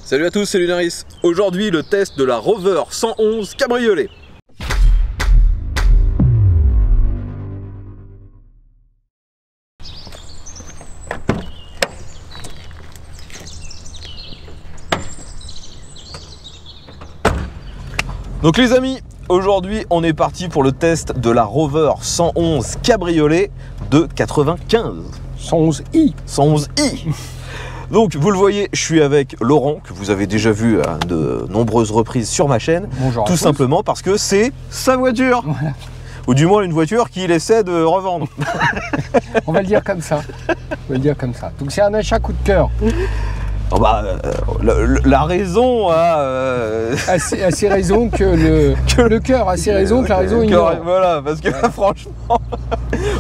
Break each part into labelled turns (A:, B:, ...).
A: Salut à tous, c'est Lunaris. Aujourd'hui, le test de la Rover 111 cabriolet. Donc les amis, aujourd'hui on est parti pour le test de la Rover 111 cabriolet de 95.
B: 111i.
A: 111i. Donc vous le voyez, je suis avec Laurent, que vous avez déjà vu à de nombreuses reprises sur ma chaîne.
B: Bonjour à
A: tout
B: tous.
A: simplement parce que c'est sa voiture.
B: Voilà.
A: Ou du moins une voiture qu'il essaie de revendre.
B: On va le dire comme ça. On va le dire comme ça. Donc c'est un achat coup de cœur.
A: Oh bah, la raison a...
B: Assez raison que le cœur a assez raison que la raison ignore.
A: Voilà, parce que ouais. Franchement...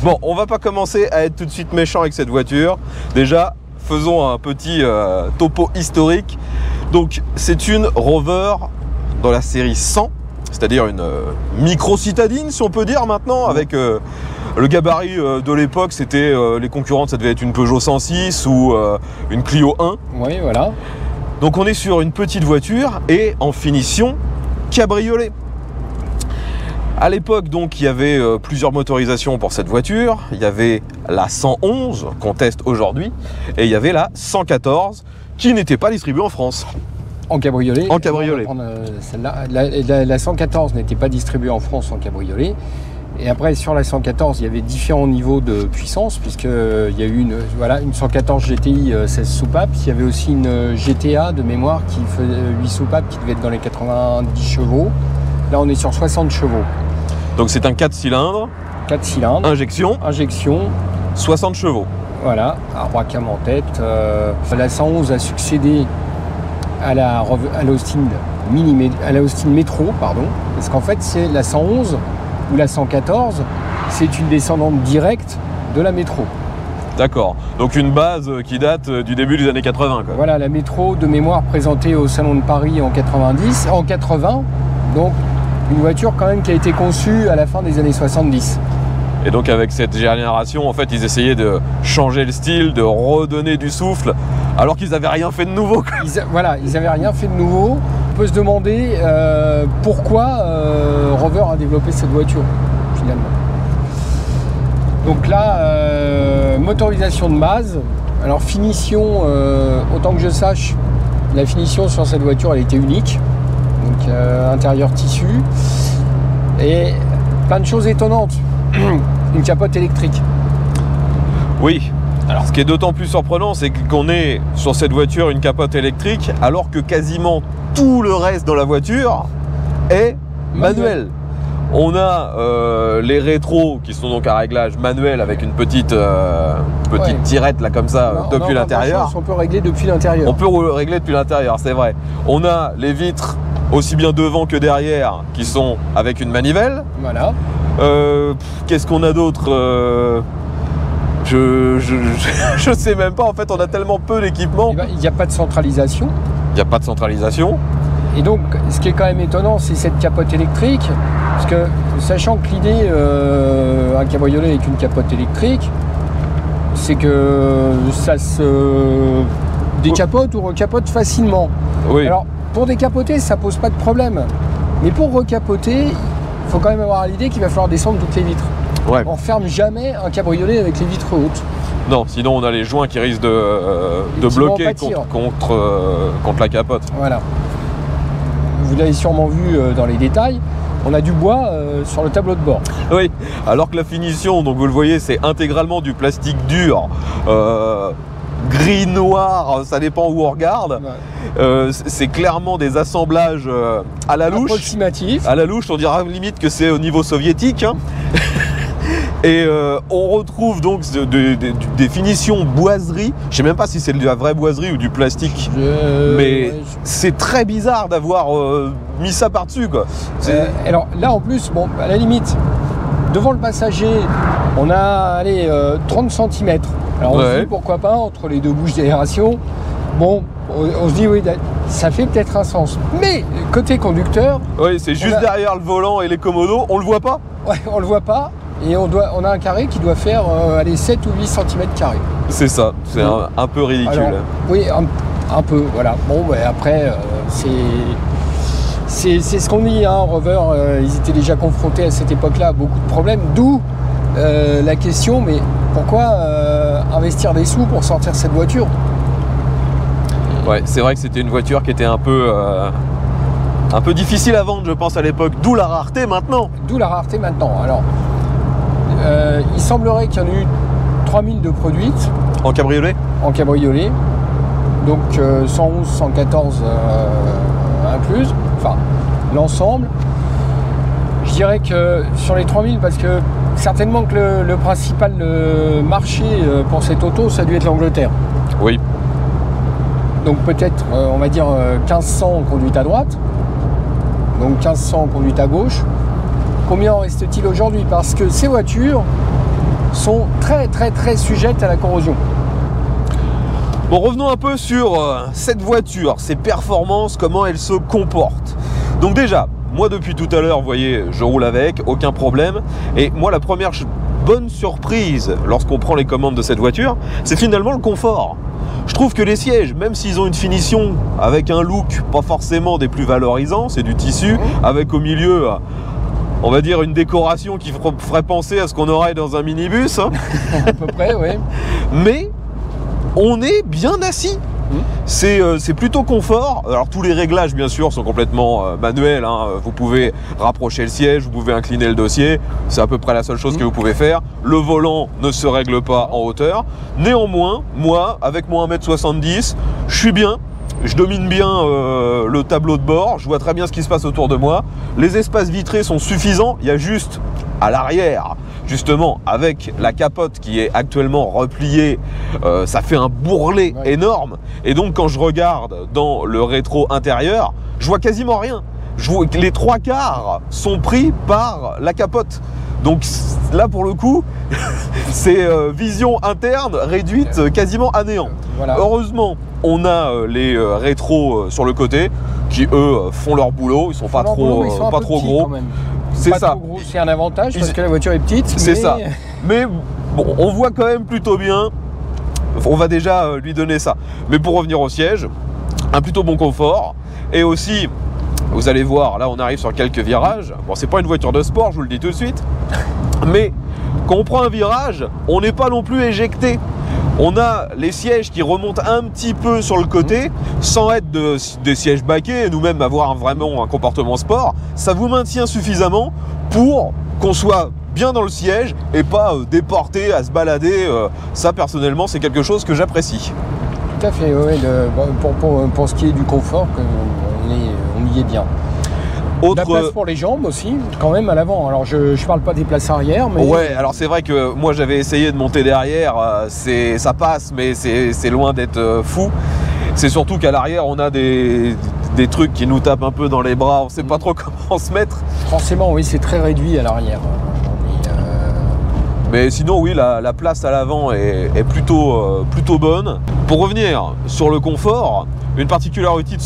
A: Bon, on va pas commencer à être tout de suite méchant avec cette voiture. Déjà, faisons un petit topo historique. Donc, c'est une Rover dans la série 100, c'est-à-dire une micro-citadine, si on peut dire maintenant, avec... le gabarit de l'époque, c'était les concurrentes, ça devait être une Peugeot 106 ou une Clio 1.
B: Oui, voilà.
A: Donc on est sur une petite voiture et en finition cabriolet. À l'époque, donc, il y avait plusieurs motorisations pour cette voiture. Il y avait la 111 qu'on teste aujourd'hui et il y avait la 114 qui n'était pas distribuée en France.
B: En cabriolet.
A: En cabriolet.
B: Celle-là. La 114 n'était pas distribuée en France en cabriolet. Et après, sur la 114, il y avait différents niveaux de puissance, puisqu'il y a eu une 114 GTI 16 soupapes. Il y avait aussi une GTA de mémoire qui fait 8 soupapes, qui devait être dans les 90 chevaux. Là, on est sur 60 chevaux.
A: Donc c'est un 4 cylindres.
B: 4 cylindres.
A: Injection. 60 chevaux.
B: Voilà, à Racam en tête. La 111 a succédé à la Austin Metro, pardon. Parce qu'en fait, c'est la 111... ou la 114, c'est une descendante directe de la métro.
A: D'accord, donc une base qui date du début des années 80. Quoi.
B: Voilà, la métro de mémoire présentée au Salon de Paris en 80, donc une voiture quand même qui a été conçue à la fin des années 70.
A: Et donc avec cette génération, en fait, ils essayaient de changer le style, de redonner du souffle, alors qu'ils n'avaient rien fait de nouveau.
B: Voilà, ils n'avaient rien fait de nouveau. On peut se demander pourquoi Rover a développé cette voiture, finalement. Donc là, motorisation de base. Alors finition, autant que je sache, la finition sur cette voiture, elle était unique. Donc intérieur tissu. Et plein de choses étonnantes. Une capote électrique.
A: Oui. Alors, ce qui est d'autant plus surprenant, c'est qu'on est sur cette voiture une capote électrique, alors que quasiment tout le reste dans la voiture est manuel. On a les rétros qui sont donc à réglage manuel avec une petite tirette là comme ça depuis l'intérieur.
B: On peut régler depuis l'intérieur.
A: On peut régler depuis l'intérieur, c'est vrai. On a les vitres aussi bien devant que derrière qui sont avec une manivelle.
B: Voilà.
A: Qu'est-ce qu'on a d'autre je sais même pas, en fait on a tellement peu d'équipement.
B: Il n'y a pas de centralisation.
A: Il n'y a pas de centralisation.
B: Et donc ce qui est quand même étonnant, c'est cette capote électrique, parce que sachant que l'idée un cabriolet avec une capote électrique, c'est que ça se décapote ou recapote facilement.
A: Oui.
B: Alors pour décapoter, ça pose pas de problème. Mais pour recapoter, il faut quand même avoir l'idée qu'il va falloir descendre toutes les vitres.
A: Ouais.
B: On ne ferme jamais un cabriolet avec les vitres hautes.
A: Non, sinon on a les joints qui risquent de bloquer contre la capote.
B: Voilà. Vous l'avez sûrement vu dans les détails, on a du bois sur le tableau de bord.
A: Oui, alors que la finition, donc vous le voyez, c'est intégralement du plastique dur. Gris, noir, ça dépend où on regarde. Ouais. C'est clairement des assemblages à la louche.
B: Approximatif.
A: À la louche, on dira limite que c'est au niveau soviétique. Hein. Et on retrouve donc des finitions boiserie. Je sais même pas si c'est de la vraie boiserie ou du plastique. Mais c'est très bizarre d'avoir mis ça par-dessus, quoi.
B: Alors là, en plus, bon, à la limite, devant le passager, on a 30 cm. Alors on se dit pourquoi pas entre les deux bouches d'aération. Bon, on se dit oui, ça fait peut-être un sens. Mais côté conducteur,
A: oui, c'est juste derrière le volant et les commodos, on le voit pas.
B: Ouais, on le voit pas. Et on a un carré qui doit faire 7 ou 8 cm carrés.
A: C'est ça, c'est un peu ridicule.
B: Alors, oui, Un peu, voilà. Bon, bah, après, c'est ce qu'on dit, hein, Rover, ils étaient déjà confrontés à cette époque-là à beaucoup de problèmes, d'où la question, mais pourquoi investir des sous pour sortir cette voiture?
A: Ouais, c'est vrai que c'était une voiture qui était un peu difficile à vendre, je pense, à l'époque, d'où la rareté maintenant.
B: D'où la rareté maintenant. Alors, il semblerait qu'il y en ait eu 3000 de produites.
A: En cabriolet?
B: En cabriolet. Donc 111, 114 incluses. Enfin, l'ensemble. Je dirais que sur les 3000, parce que certainement que le principal marché pour cette auto, ça a dû être l'Angleterre.
A: Oui.
B: Donc peut-être, on va dire 1500 en conduite à droite. Donc 1500 en conduite à gauche. Combien en reste-t-il aujourd'hui? Parce que ces voitures sont très très très sujettes à la corrosion.
A: Bon, revenons un peu sur cette voiture, ses performances, comment elle se comporte. Donc déjà, moi depuis tout à l'heure, vous voyez, je roule avec, aucun problème. Et moi, la première bonne surprise lorsqu'on prend les commandes de cette voiture, c'est finalement le confort. Je trouve que les sièges, même s'ils ont une finition avec un look pas forcément des plus valorisants, c'est du tissu, avec au milieu, on va dire, une décoration qui ferait penser à ce qu'on aurait dans un minibus. Hein.
B: À peu près, oui.
A: Mais on est bien assis. C'est plutôt confort. Alors tous les réglages bien sûr sont complètement manuels, hein. Vous pouvez rapprocher le siège, vous pouvez incliner le dossier, c'est à peu près la seule chose que vous pouvez faire. Le volant ne se règle pas en hauteur. Néanmoins, moi, avec mon 1m70, je suis bien. Je domine bien le tableau de bord, je vois très bien ce qui se passe autour de moi. Les espaces vitrés sont suffisants, il y a juste à l'arrière, justement, avec la capote qui est actuellement repliée, ça fait un bourrelet énorme. Et donc quand je regarde dans le rétro intérieur, je vois quasiment rien. Je vois que les 3/4 sont pris par la capote. Donc là pour le coup, c'est vision interne réduite quasiment à néant. Voilà. Heureusement, on a les rétros sur le côté qui eux font leur boulot, ils sont pas trop gros. C'est ça.
B: C'est un avantage parce que la voiture est petite.
A: C'est ça. Mais bon, on voit quand même plutôt bien. On va déjà lui donner ça. Mais pour revenir au siège, un plutôt bon confort. Et aussi, vous allez voir, là on arrive sur quelques virages. Bon, c'est pas une voiture de sport, je vous le dis tout de suite. Mais quand on prend un virage, on n'est pas non plus éjecté. On a les sièges qui remontent un petit peu sur le côté, sans être des sièges baquets, et nous-mêmes avoir vraiment un comportement sport. Ça vous maintient suffisamment pour qu'on soit bien dans le siège et pas déporté à se balader. Ça, personnellement, c'est quelque chose que j'apprécie.
B: Tout à fait, oui. Pour ce qui est du confort, on y est bien. La place pour les jambes aussi, quand même à l'avant. Alors je parle pas des places arrière, mais...
A: Ouais, alors c'est vrai que moi j'avais essayé de monter derrière, ça passe, mais c'est loin d'être fou. C'est surtout qu'à l'arrière, on a des trucs qui nous tapent un peu dans les bras, on sait pas trop comment se mettre.
B: Forcément, oui, c'est très réduit à l'arrière.
A: Mais sinon, oui, la place à l'avant est plutôt bonne. Pour revenir sur le confort, une particularité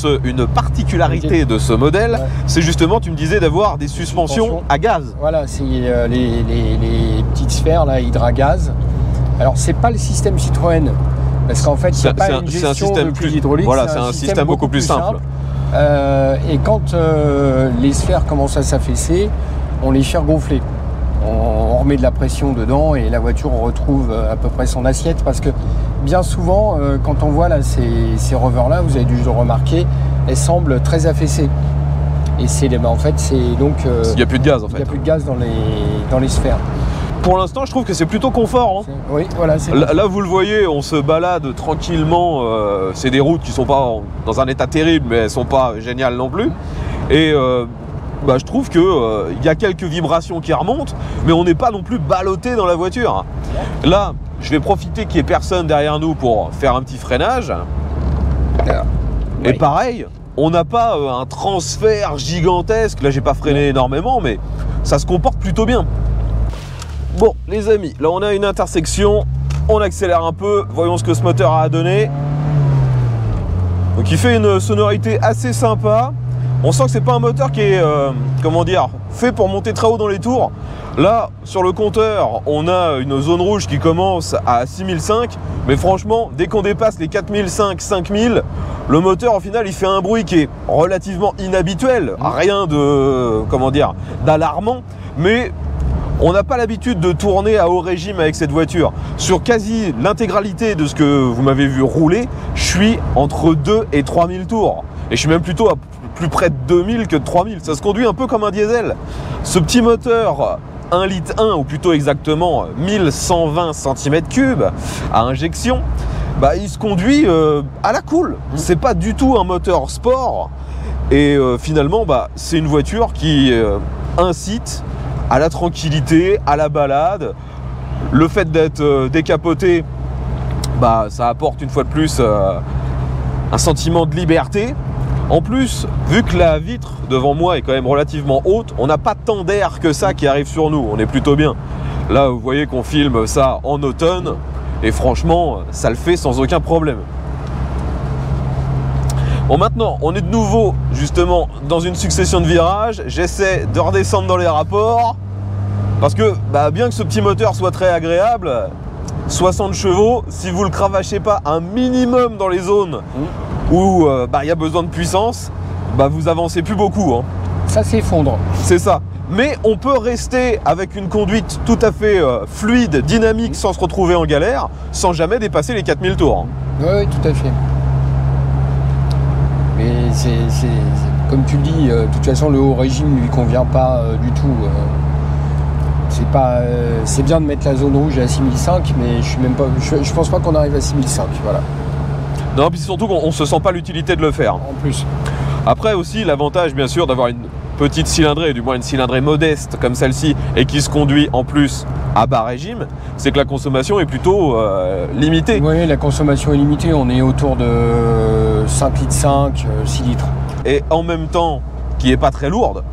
A: de ce modèle, c'est justement, tu me disais, d'avoir des suspensions à gaz.
B: Voilà, c'est les petites sphères là, hydra-gaz. Alors, c'est pas le système Citroën, parce qu'en fait, c'est pas une gestion de fluide hydraulique.
A: Voilà, c'est un système beaucoup plus simple.
B: Et quand les sphères commencent à s'affaisser, on les fait gonfler. On remet de la pression dedans et la voiture retrouve à peu près son assiette, parce que bien souvent quand on voit là ces rovers là, vous avez dû le remarquer, elles semblent très affaissées et en fait c'est donc
A: il n'y a plus de gaz en fait.
B: Il n'y a plus de gaz dans les sphères.
A: Pour l'instant, je trouve que c'est plutôt confort. Hein.
B: Oui, voilà.
A: Là, vous le voyez, on se balade tranquillement. C'est des routes qui sont pas dans un état terrible, mais elles sont pas géniales non plus. Et je trouve qu'il y a quelques vibrations qui remontent, mais on n'est pas non plus ballotté dans la voiture. Là, je vais profiter qu'il n'y ait personne derrière nous pour faire un petit freinage. Et pareil, on n'a pas un transfert gigantesque. Là, j'ai pas freiné énormément, mais ça se comporte plutôt bien. Bon, les amis, là on a une intersection. On accélère un peu, voyons ce que ce moteur a à donner. Donc il fait une sonorité assez sympa. on sent que c'est pas un moteur qui est, comment dire, fait pour monter très haut dans les tours. Là, sur le compteur, on a une zone rouge qui commence à 6005, mais franchement, dès qu'on dépasse les 4005, 5000, le moteur, au final, il fait un bruit qui est relativement inhabituel, rien de, comment dire, d'alarmant, mais on n'a pas l'habitude de tourner à haut régime avec cette voiture. Sur quasi l'intégralité de ce que vous m'avez vu rouler, je suis entre 2 et 3000 tours, et je suis même plutôt à plus près de 2000 que de 3000, ça se conduit un peu comme un diesel. Ce petit moteur 1 litre 1, ou plutôt exactement 1120 cm3 à injection, bah, il se conduit à la cool. C'est pas du tout un moteur sport. Et finalement, bah, c'est une voiture qui incite à la tranquillité, à la balade. Le fait d'être décapoté, bah, ça apporte une fois de plus un sentiment de liberté. En plus, vu que la vitre devant moi est quand même relativement haute, on n'a pas tant d'air que ça qui arrive sur nous, on est plutôt bien. Là, vous voyez qu'on filme ça en automne, et franchement, ça le fait sans aucun problème. Bon, maintenant, on est de nouveau, justement, dans une succession de virages. J'essaie de redescendre dans les rapports, parce que, bah, bien que ce petit moteur soit très agréable, 60 chevaux, si vous ne le cravachez pas un minimum dans les zones où il y a besoin de puissance, bah, vous avancez plus beaucoup. Hein.
B: Ça s'effondre.
A: C'est ça. Mais on peut rester avec une conduite tout à fait fluide, dynamique, sans se retrouver en galère, sans jamais dépasser les 4000 tours. Hein.
B: Oui, tout à fait. Mais c'est comme tu le dis, de toute façon, le haut régime ne lui convient pas du tout. C'est bien de mettre la zone rouge à 6005, mais je pense pas qu'on arrive à 6005. Voilà.
A: Non, puis surtout qu'on ne se sent pas l'utilité de le faire.
B: En plus.
A: Après aussi, l'avantage bien sûr d'avoir une petite cylindrée, du moins une cylindrée modeste comme celle-ci, et qui se conduit en plus à bas régime, c'est que la consommation est plutôt limitée.
B: Oui, la consommation est limitée, on est autour de 5 litres 5, 6 litres.
A: Et en même temps, qui n'est pas très lourde,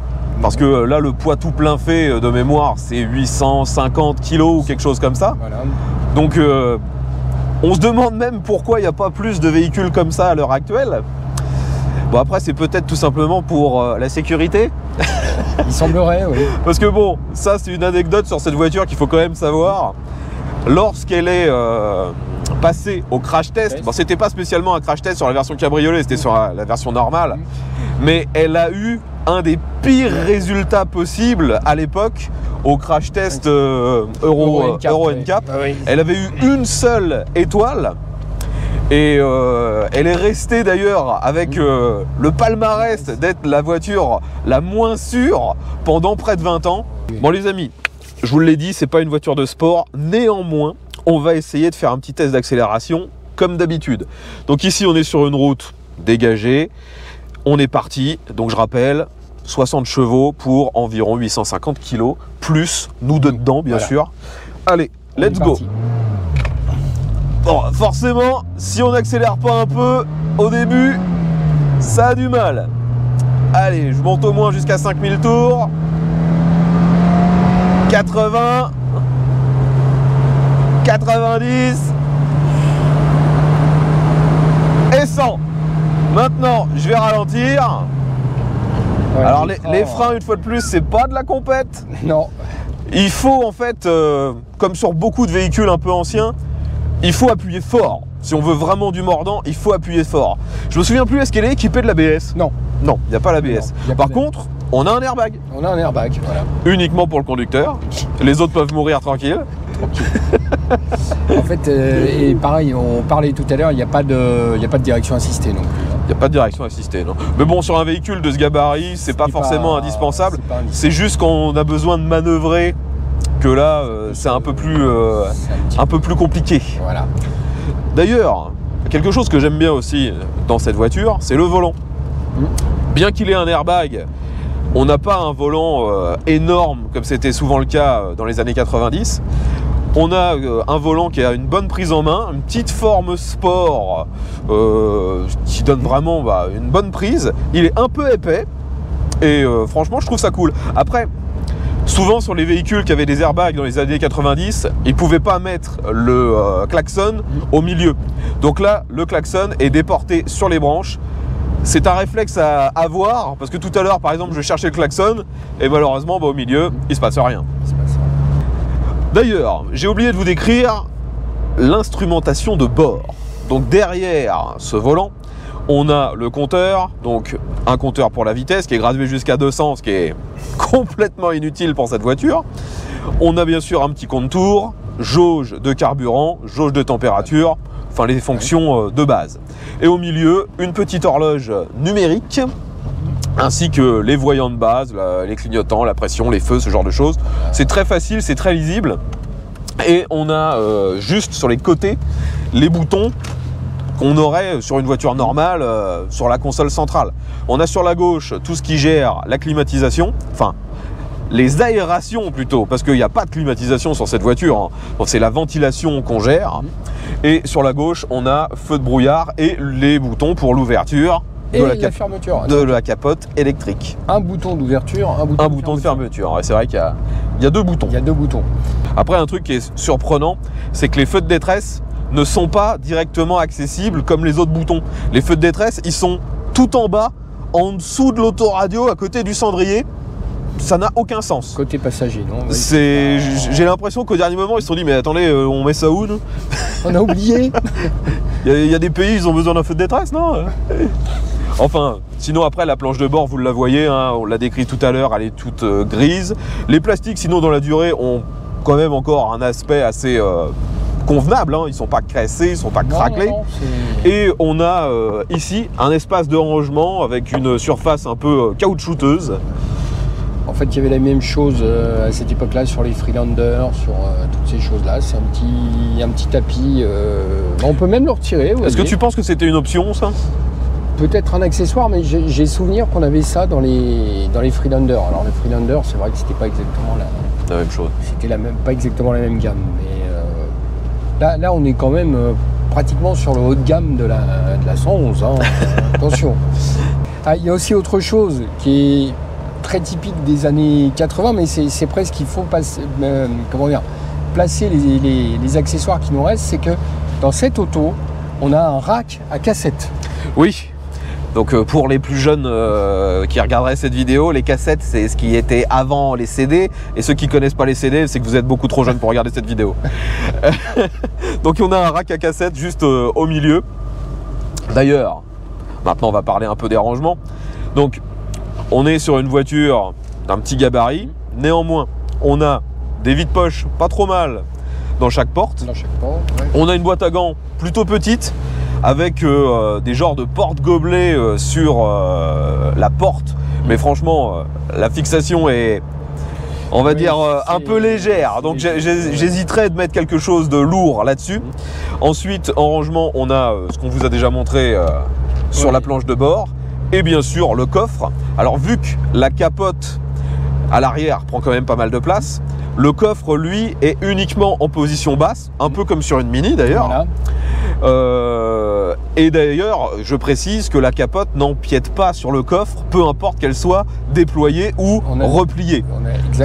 A: parce que là, le poids tout plein fait de mémoire, c'est 850 kg ou quelque chose comme ça.
B: Voilà.
A: Donc, on se demande même pourquoi il n'y a pas plus de véhicules comme ça à l'heure actuelle. Bon, après, c'est peut-être tout simplement pour la sécurité.
B: Il semblerait, oui.
A: Parce que bon, ça, c'est une anecdote sur cette voiture qu'il faut quand même savoir. Lorsqu'elle est passée au crash test, bon, c'était pas spécialement un crash test sur la version cabriolet, c'était sur la version normale, mais elle a eu un des pires résultats possibles à l'époque au crash test Euro NCAP.
B: Ah oui.
A: Elle avait eu une seule étoile et elle est restée d'ailleurs avec le palmarès d'être la voiture la moins sûre pendant près de 20 ans. Bon les amis, je vous l'ai dit, c'est pas une voiture de sport, néanmoins on va essayer de faire un petit test d'accélération comme d'habitude. Donc ici on est sur une route dégagée, on est parti, donc je rappelle 60 chevaux pour environ 850 kg, plus nous dedans bien sûr. Allez, let's go. Bon, forcément, si on n'accélère pas un peu au début, ça a du mal. Allez, je monte au moins jusqu'à 5000 tours. 80, 90 et 100. Maintenant, je vais ralentir.
B: Ouais,
A: alors les freins, une fois de plus, c'est pas de la compète.
B: Non.
A: Il faut en fait, comme sur beaucoup de véhicules un peu anciens, il faut appuyer fort. Si on veut vraiment du mordant, il faut appuyer fort. Je me souviens plus, est-ce qu'elle est équipée de l'ABS?
B: Non.
A: Non, il n'y a pas l'ABS. Par contre, on a un airbag.
B: On a un airbag, voilà.
A: Uniquement pour le conducteur. Les autres peuvent mourir tranquilles.
B: En fait, et pareil, on parlait tout à l'heure, il n'y a pas de direction assistée non plus.
A: Il n'y a pas de direction assistée, non. Mais bon, sur un véhicule de ce gabarit, c'est pas forcément indispensable. C'est juste qu'on a besoin de manœuvrer que là, c'est un peu plus compliqué.
B: Voilà.
A: D'ailleurs, quelque chose que j'aime bien aussi dans cette voiture, c'est le volant. Bien qu'il ait un airbag, on n'a pas un volant énorme comme c'était souvent le cas dans les années 90. On a un volant qui a une bonne prise en main, une petite forme sport qui donne vraiment une bonne prise. Il est un peu épais et franchement je trouve ça cool. Après, souvent sur les véhicules qui avaient des airbags dans les années 90, ils ne pouvaient pas mettre le klaxon au milieu. Donc là, le klaxon est déporté sur les branches c'est un réflexe à avoir, parce que tout à l'heure, par exemple, je cherchais le klaxon, et malheureusement, au milieu, il se passe rien. D'ailleurs, j'ai oublié de vous décrire l'instrumentation de bord. Donc derrière ce volant, on a le compteur, donc un compteur pour la vitesse qui est gradué jusqu'à 200, ce qui est complètement inutile pour cette voiture. On a bien sûr un petit compte-tour, jauge de carburant, jauge de température, enfin les fonctions de base. Et au milieu, une petite horloge numérique, ainsi que les voyants de base, les clignotants, la pression, les feux, ce genre de choses. C'est très facile, c'est très lisible. Et on a juste sur les côtés les boutons qu'on aurait sur une voiture normale sur la console centrale. On a sur la gauche tout ce qui gère la climatisation, enfin les aérations plutôt, parce qu'il n'y a pas de climatisation sur cette voiture, hein. C'est la ventilation qu'on gère. Et sur la gauche, on a feu de brouillard et les boutons pour l'ouverture
B: et la fermeture
A: de la capote électrique.
B: Un bouton d'ouverture, un bouton de fermeture.
A: Ouais, c'est vrai qu'il y a deux boutons.
B: Il y a deux boutons.
A: Après, un truc qui est surprenant, c'est que les feux de détresse ne sont pas directement accessibles comme les autres boutons. Les feux de détresse, ils sont tout en bas, en dessous de l'autoradio, à côté du cendrier. Ça n'a aucun sens.
B: Côté passager, non? Oui.
A: J'ai l'impression qu'au dernier moment, ils se sont dit, mais attendez, on met ça où, nous?
B: On a oublié.
A: Il y a des pays, ils ont besoin d'un feu de détresse, non? Enfin, sinon après, la planche de bord, vous la voyez, hein, on l'a décrit tout à l'heure, elle est toute grise. Les plastiques, sinon, dans la durée, ont quand même encore un aspect assez convenable, hein. Ils ne sont pas cassés, ils ne sont pas craquelés. Et on a ici un espace de rangement avec une surface un peu caoutchouteuse.
B: En fait, il y avait la même chose à cette époque-là sur les Freelanders, sur toutes ces choses-là. C'est un petit tapis. On peut même le retirer.
A: Est-ce que tu penses que c'était une option, ça?
B: Peut-être un accessoire, mais j'ai souvenir qu'on avait ça dans les Freelanders. Alors les Freelanders, c'est vrai que c'était pas exactement
A: la même chose.
B: C'était pas exactement la même gamme. Mais là, on est quand même pratiquement sur le haut de gamme de la 111. Hein. Attention. Ah, il y a aussi autre chose qui est très typique des années 80, mais c'est presque qu'il faut placer les accessoires qui nous restent. C'est que dans cette auto, on a un rack à cassette.
A: Oui. Donc pour les plus jeunes qui regarderaient cette vidéo, les cassettes, c'est ce qui était avant les CD. Et ceux qui ne connaissent pas les CD, c'est que vous êtes beaucoup trop jeunes pour regarder cette vidéo. Donc on a un rack à cassette juste au milieu. D'ailleurs, maintenant on va parler un peu des rangements. Donc on est sur une voiture d'un petit gabarit. Néanmoins, on a des vides-poches pas trop mal dans chaque porte.
B: Ouais.
A: On a une boîte à gants plutôt petite, avec des genres de porte-gobelets sur la porte. Mais franchement, la fixation est, on va dire, un peu légère. Donc j'hésiterais de mettre quelque chose de lourd là-dessus. Ensuite, en rangement, on a ce qu'on vous a déjà montré sur la planche de bord. Et bien sûr, le coffre. Alors vu que la capote à l'arrière prend quand même pas mal de place, le coffre, lui, est uniquement en position basse, un peu comme sur une Mini d'ailleurs. Voilà. Et d'ailleurs, je précise que la capote n'empiète pas sur le coffre, peu importe qu'elle soit déployée ou repliée.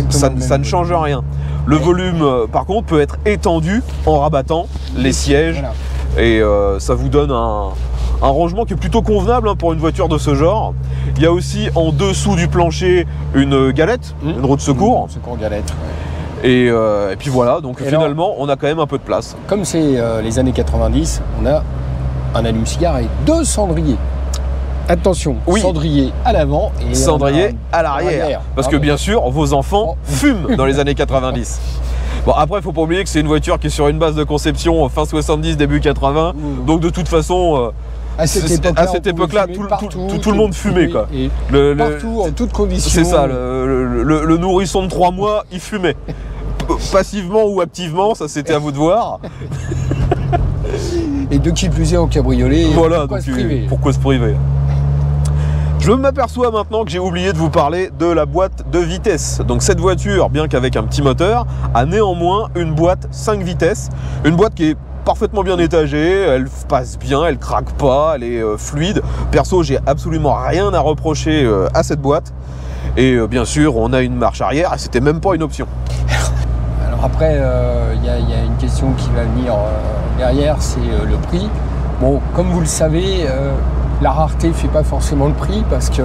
A: Ça ne change rien. Le volume, par contre, peut être étendu en rabattant les sièges. Voilà. Et ça vous donne un rangement qui est plutôt convenable pour une voiture de ce genre. Il y a aussi en dessous du plancher une galette, une roue de secours.
B: Secours galette. Ouais.
A: Et puis voilà, donc finalement, on a quand même un peu de place.
B: Comme c'est les années 90, on a un allume-cigare et deux cendriers. Attention, cendrier à l'avant et
A: cendrier à l'arrière. Parce que bien sûr, vos enfants fument dans les années 90. Bon, après, il ne faut pas oublier que c'est une voiture qui est sur une base de conception fin 70, début 80. Donc de toute façon, à cette époque-là, tout le monde fumait. Quoi.
B: Partout, en toutes conditions.
A: C'est ça, le nourrisson de 3 mois, il fumait. Passivement ou activement, ça c'était à vous de voir.
B: Et de qui plus est en cabriolet,
A: voilà,
B: pourquoi se priver?
A: Pourquoi se priver? Je m'aperçois maintenant que j'ai oublié de vous parler de la boîte de vitesse. Donc cette voiture, bien qu'avec un petit moteur, a néanmoins une boîte 5 vitesses. Une boîte qui est parfaitement bien étagée, elle passe bien, elle craque pas, elle est fluide. Perso, j'ai absolument rien à reprocher à cette boîte. Et bien sûr, on a une marche arrière, et c'était même pas une option.
B: Alors après, y a une question qui va venir derrière, c'est le prix. Bon, comme vous le savez, la rareté ne fait pas forcément le prix parce que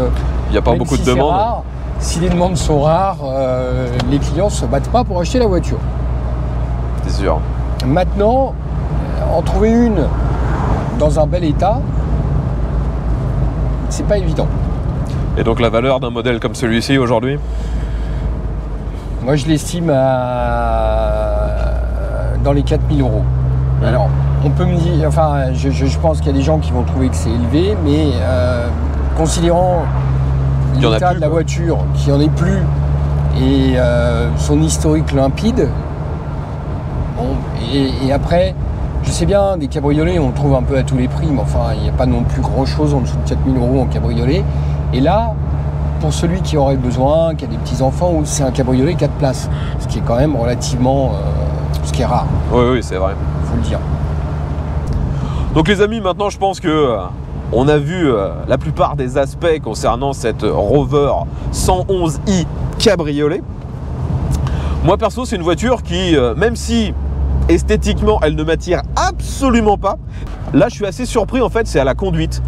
A: Il n'y a pas
B: même
A: beaucoup
B: si
A: de
B: c'est
A: demandes.
B: rare, si les demandes sont rares, les clients ne se battent pas pour acheter la voiture.
A: C'est sûr.
B: Maintenant, en trouver une dans un bel état, c'est pas évident.
A: Et donc la valeur d'un modèle comme celui-ci aujourd'hui?
B: Moi, je l'estime dans les 4 000 euros. Alors, on peut me dire, enfin, je pense qu'il y a des gens qui vont trouver que c'est élevé, mais considérant
A: Il y en a
B: l'état
A: plus,
B: de la
A: quoi.
B: voiture, qu'il n'y en ait plus, et son historique limpide, bon, et après, je sais bien, des cabriolets, on le trouve un peu à tous les prix, mais enfin, il n'y a pas non plus grand-chose en dessous de 4 000 euros en cabriolet. Et là, pour celui qui aurait besoin, qui a des petits-enfants, c'est un cabriolet 4 places, ce qui est quand même relativement... ce qui est rare,
A: Oui, c'est vrai.
B: il faut le dire.
A: Donc les amis, maintenant je pense que on a vu la plupart des aspects concernant cette Rover 111i cabriolet. Moi perso, c'est une voiture qui, même si esthétiquement elle ne m'attire absolument pas, là je suis assez surpris en fait, c'est à la conduite.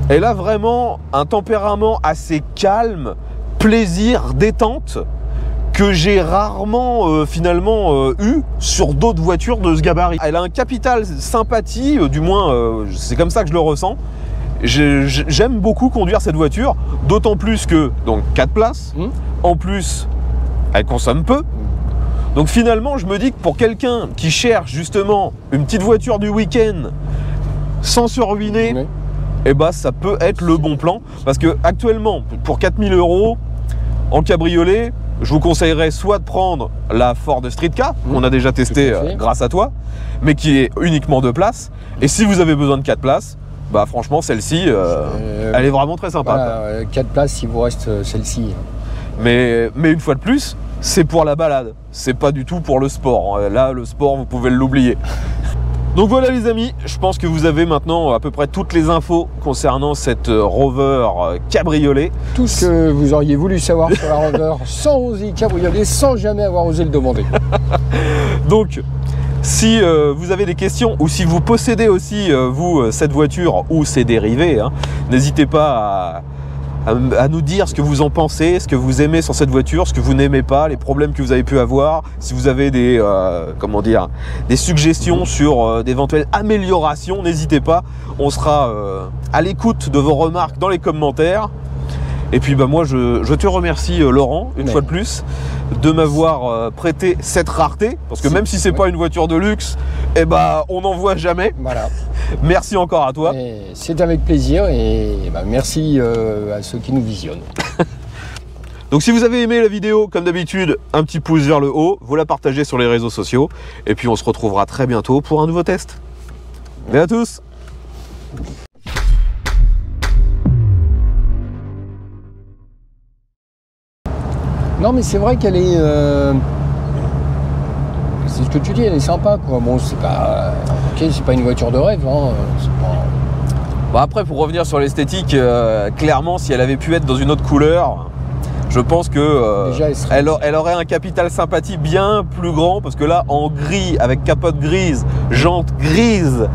A: Elle a vraiment un tempérament assez calme, plaisir, détente, que j'ai rarement finalement eu sur d'autres voitures de ce gabarit. Elle a un capital sympathie, du moins c'est comme ça que je le ressens. J'aime beaucoup conduire cette voiture, d'autant plus que, donc 4 places, en plus elle consomme peu. Donc finalement je me dis que pour quelqu'un qui cherche justement une petite voiture du week-end sans se ruiner,
B: Oui.
A: eh ben, ça peut être le bon plan. Parce que actuellement, pour 4 000 euros en cabriolet, je vous conseillerais soit de prendre la Ford Streetcar, qu'on a déjà testé
B: Tout à fait.
A: grâce à toi, mais qui est uniquement 2 places. Et si vous avez besoin de 4 places, bah franchement celle-ci, elle est vraiment très sympa.
B: Voilà, 4 places, il vous reste celle-ci.
A: Mais une fois de plus, c'est pour la balade, c'est pas du tout pour le sport. Là, le sport, vous pouvez l'oublier. Donc voilà les amis, je pense que vous avez maintenant à peu près toutes les infos concernant cette Rover cabriolet.
B: Tout ce que vous auriez voulu savoir sur la Rover sans oser cabriolet, sans jamais avoir osé le demander.
A: Donc si vous avez des questions ou si vous possédez aussi vous cette voiture ou ses dérivés, hein, n'hésitez pas à nous dire ce que vous en pensez, ce que vous aimez sur cette voiture, ce que vous n'aimez pas, les problèmes que vous avez pu avoir, si vous avez des, comment dire, des suggestions sur d'éventuelles améliorations, n'hésitez pas, on sera à l'écoute de vos remarques dans les commentaires. Et puis bah, moi je te remercie Laurent, une fois de plus, de m'avoir prêté cette rareté, parce que même si c'est pas une voiture de luxe, eh bah, on n'en voit jamais.
B: Voilà.
A: Merci encore à toi.
B: C'est avec plaisir et merci à ceux qui nous visionnent.
A: Donc si vous avez aimé la vidéo, comme d'habitude, un petit pouce vers le haut, vous la partagez sur les réseaux sociaux, et puis on se retrouvera très bientôt pour un nouveau test. Et à tous.
B: Non mais c'est vrai qu'elle est... c'est ce que tu dis, elle est sympa quoi. Bon c'est pas... ok, c'est pas une voiture de rêve, hein. C'est pas...
A: Bon après pour revenir sur l'esthétique, clairement si elle avait pu être dans une autre couleur, je pense que
B: Déjà,
A: elle aurait un capital sympathie bien plus grand, parce que là en gris, avec capote grise, jantes grises,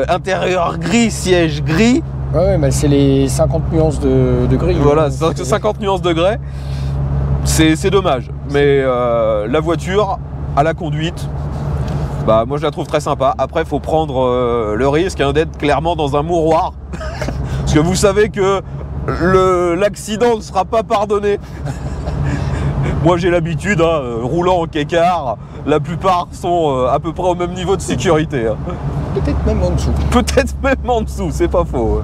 A: intérieur gris, siège gris.
B: Ouais, mais c'est les 50 nuances de gris.
A: Voilà,
B: hein.
A: 50 nuances de grès. C'est dommage, mais la voiture à la conduite, bah moi je la trouve très sympa. Après il faut prendre le risque d'être clairement dans un mouroir, parce que vous savez que l'accident ne sera pas pardonné. Moi j'ai l'habitude, hein, roulant en kékard, la plupart sont à peu près au même niveau de sécurité. Hein.
B: Peut-être même en dessous.
A: Peut-être même en dessous, c'est pas faux.